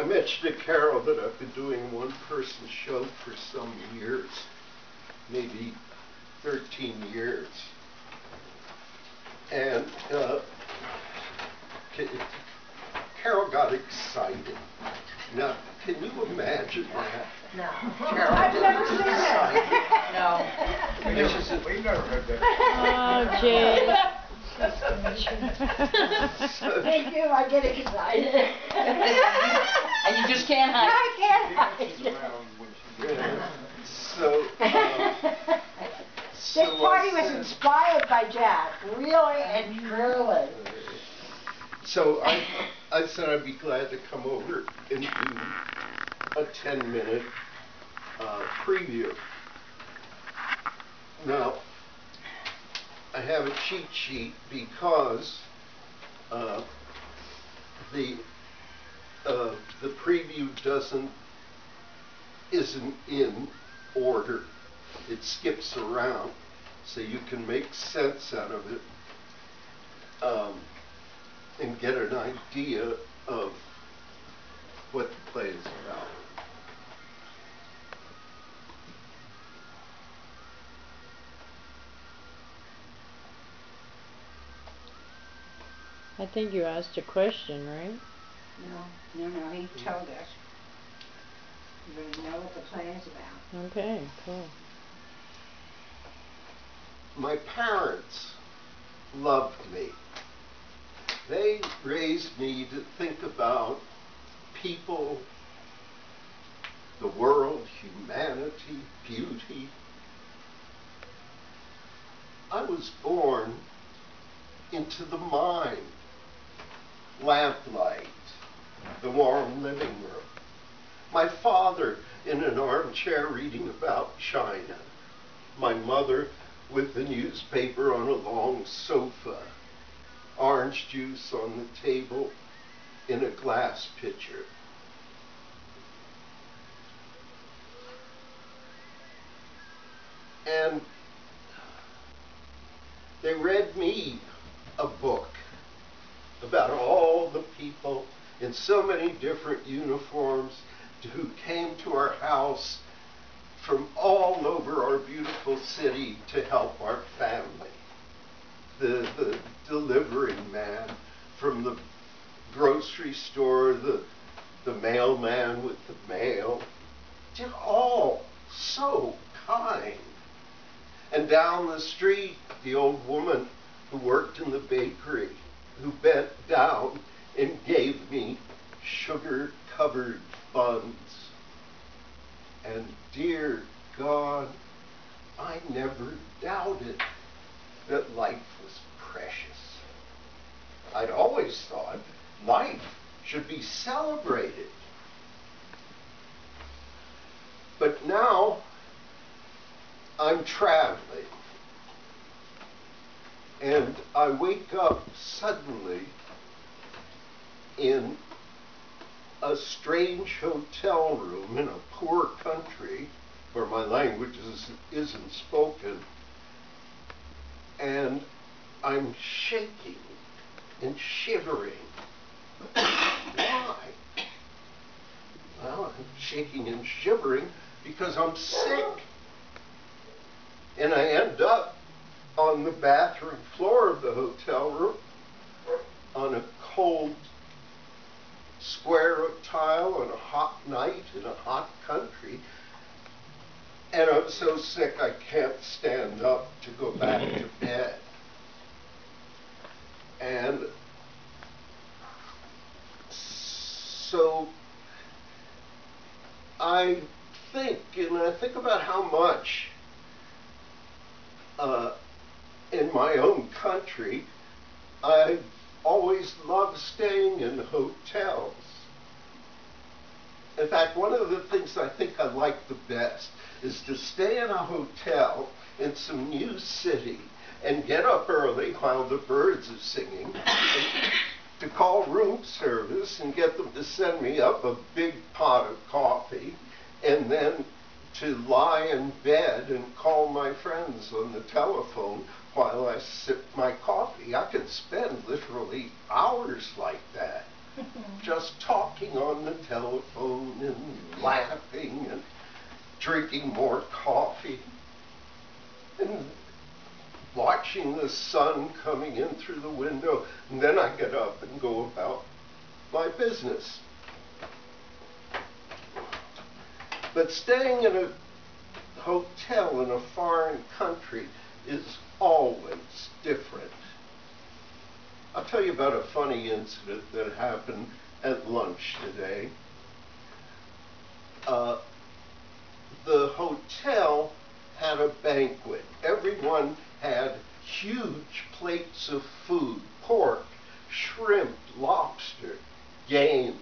I mentioned to Carol that I've been doing a one-person show for some years, maybe 13 years. And Carol got excited. Now, can you imagine that? No. Carol, I've never seen that. No. We've never heard that. Oh, Jay. Thank you, I get excited. And you just can't hide. I can't hide. Yeah. So, This party was inspired by Jack, really and truly. So I said I'd be glad to come over and do a 10-minute preview. Now, I have a cheat sheet because the preview isn't in order. It skips around, so you can make sense out of it and get an idea of what the play is about. I think you asked a question, right? No, he told us. You really know what the play is about. Okay, cool. My parents loved me. They raised me to think about people, the world, humanity, beauty. I was born into the mind, lamplight, the warm living room. My father in an armchair reading about China. My mother with the newspaper on a long sofa. Orange juice on the table in a glass pitcher. And they read me a book about all the people in so many different uniforms who came to our house from all over our beautiful city to help our family. The delivery man from the grocery store, the mailman with the mail, they're all so kind. And down the street, the old woman who worked in the bakery, who bent down and gave me sugar-covered buns. And dear God, I never doubted that life was precious. I'd always thought life should be celebrated. But now I'm traveling, and I wake up suddenly in a strange hotel room in a poor country where my language isn't spoken, and I'm shaking and shivering. Why? Well, I'm shaking and shivering because I'm sick. And I end up on the bathroom floor of the hotel room on a cold square of tile on a hot night in a hot country. And I'm so sick I can't stand up to go back to bed. And so I think about how much in my own country I've always loved staying in hotels. In fact, one of the things I think I like the best is to stay in a hotel in some new city and get up early while the birds are singing, and to call room service and get them to send me up a big pot of coffee, and then to lie in bed and call my friends on the telephone while I sip my coffee. I could spend literally hours like that. just talking on the telephone and laughing and drinking more coffee and watching the sun coming in through the window, and then I get up and go about my business. But staying in a hotel in a foreign country is always different. I'll tell you about a funny incident that happened at lunch today. The hotel had a banquet. Everyone had huge plates of food: pork, shrimp, lobster, game.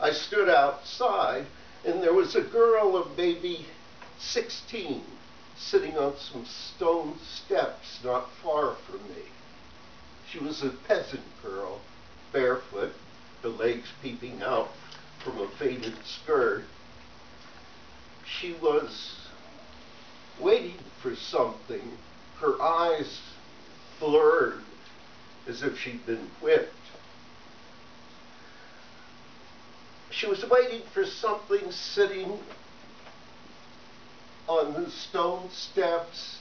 I stood outside, and there was a girl of maybe 16 sitting on some stone steps not far from me. She was a peasant girl, barefoot, the legs peeping out from a faded skirt. She was waiting for something, her eyes blurred as if she'd been whipped. She was waiting for something sitting on the stone steps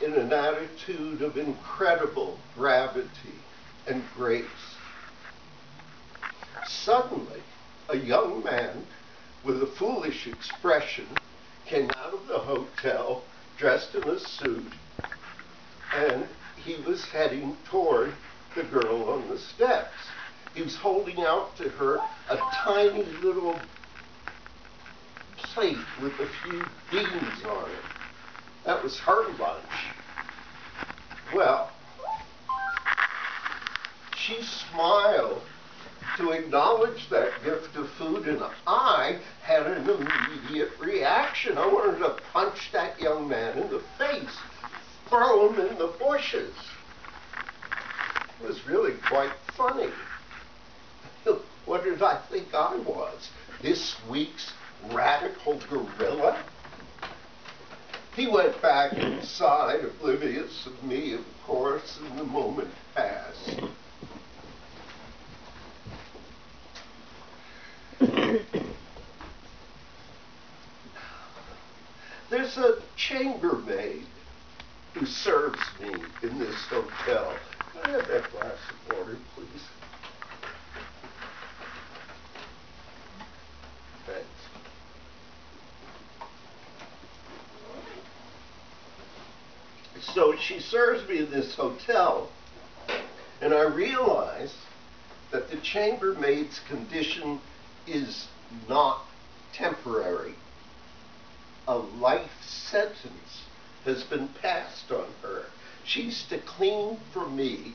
in an attitude of incredible gravity and grace. Suddenly, a young man with a foolish expression came out of the hotel dressed in a suit, and he was heading toward the girl on the steps. He was holding out to her a tiny little plate with a few beans on it. That was her lunch. Well, she smiled to acknowledge that gift of food, and I had an immediate reaction. I wanted to punch that young man in the face, throw him in the bushes. It was really quite funny. What did I think I was? This week's radical gorilla? He went back inside, oblivious of me, of course, and the moment passed. There's a chambermaid who serves me in this hotel. Can I have that glass of water, please? Thanks. So she serves me in this hotel, and I realize that the chambermaid's condition is not temporary. A life sentence has been passed on her. She's to clean for me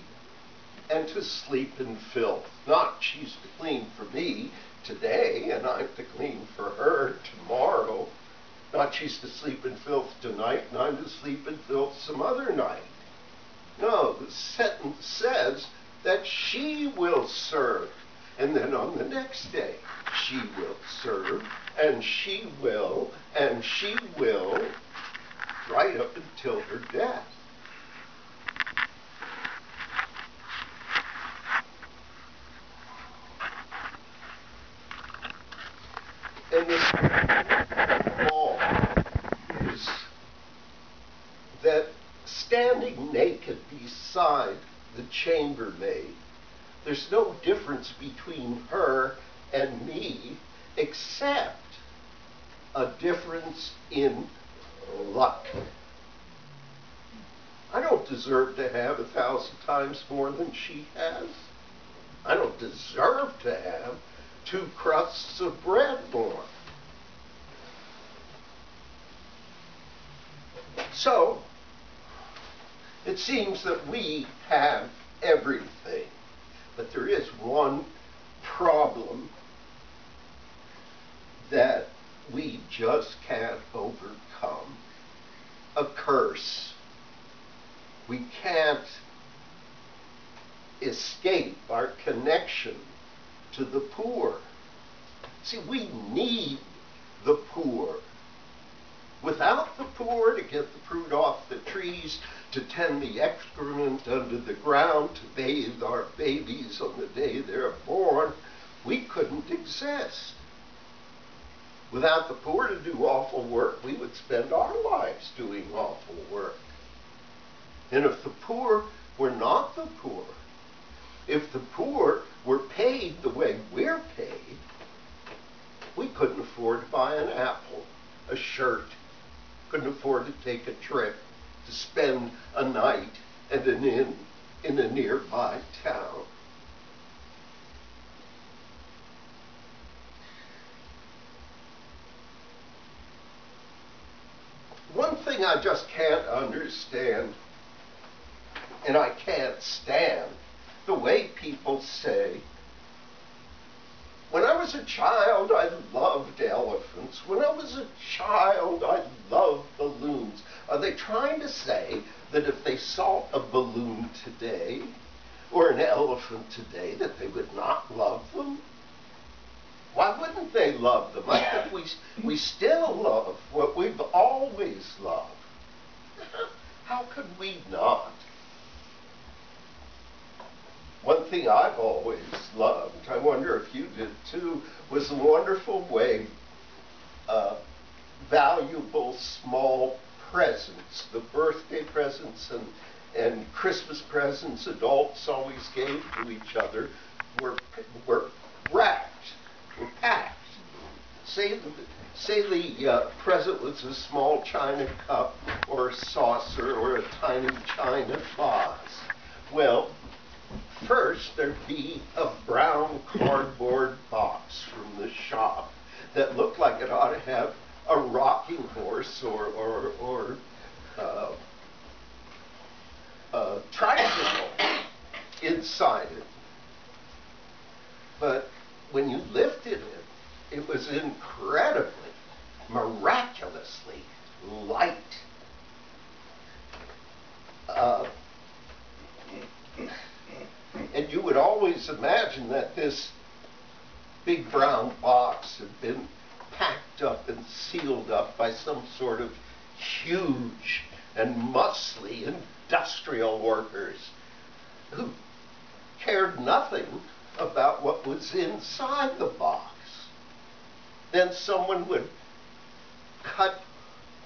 and to sleep in filth. Not she's to clean for me today and I'm to clean for her tomorrow. Not she's to sleep in filth tonight and I'm to sleep in filth some other night. No, the sentence says that she will serve. And then on the next day, she will serve, and she will, right up until her death. And the all is that standing naked beside the chambermaid, there's no difference between her and me except a difference in luck. I don't deserve to have 1,000 times more than she has. I don't deserve to have 2 crusts of bread more. So, it seems that we have everything. But there is one problem that we just can't overcome. A curse. We can't escape our connection to the poor. See, we need the poor. Without the poor to get the fruit off the trees, to tend the excrement under the ground, to bathe our babies on the day they're born, we couldn't exist. Without the poor to do awful work, we would spend our lives doing awful work. And if the poor were not the poor, if the poor were paid the way we're paid, we couldn't afford to buy an apple, a shirt, couldn't afford to take a trip, to spend a night at an inn in a nearby town. One thing I just can't understand, and I can't stand, the way people say, when I was a child, I loved elephants. When I was a child, I loved balloons. Are they trying to say that if they saw a balloon today, or an elephant today, that they would not love them? Why wouldn't they love them? I think we still love what we've always loved. How could we not? One thing I've always loved, I wonder if you did too, was the wonderful way valuable small presents, the birthday presents and Christmas presents adults always gave to each other, were wrapped, were packed. Say the present was a small china cup or a saucer or a tiny china vase. Well, first, there'd be a brown cardboard box from the shop that looked like it ought to have a rocking horse or a tricycle inside it. But when you lifted it, it was incredibly, miraculously light. And you would always imagine that this big brown box had been packed up and sealed up by some sort of huge and muscly industrial workers who cared nothing about what was inside the box. Then someone would cut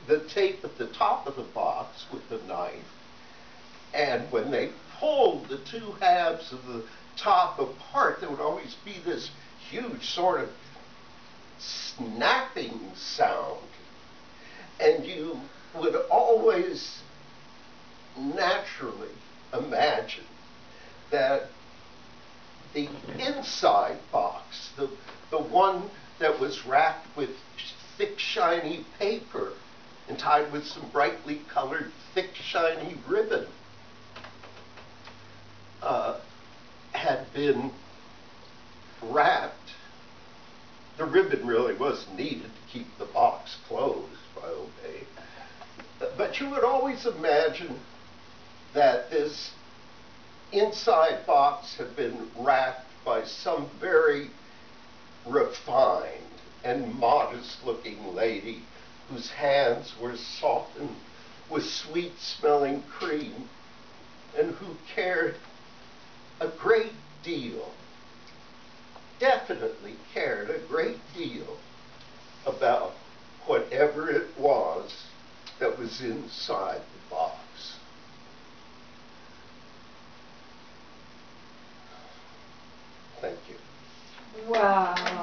the tape at the top of the box with a knife, and when they pulled the two halves of the top apart, there would always be this huge sort of snapping sound. And you would always naturally imagine that the inside box, the one that was wrapped with thick, shiny paper and tied with some brightly colored, thick, shiny ribbon, had been wrapped. The ribbon really was needed to keep the box closed, by the way. But you would always imagine that this inside box had been wrapped by some very refined and modest-looking lady whose hands were softened with sweet-smelling cream and who cared a great deal, definitely cared a great deal about whatever it was that was inside the box. Thank you. Wow.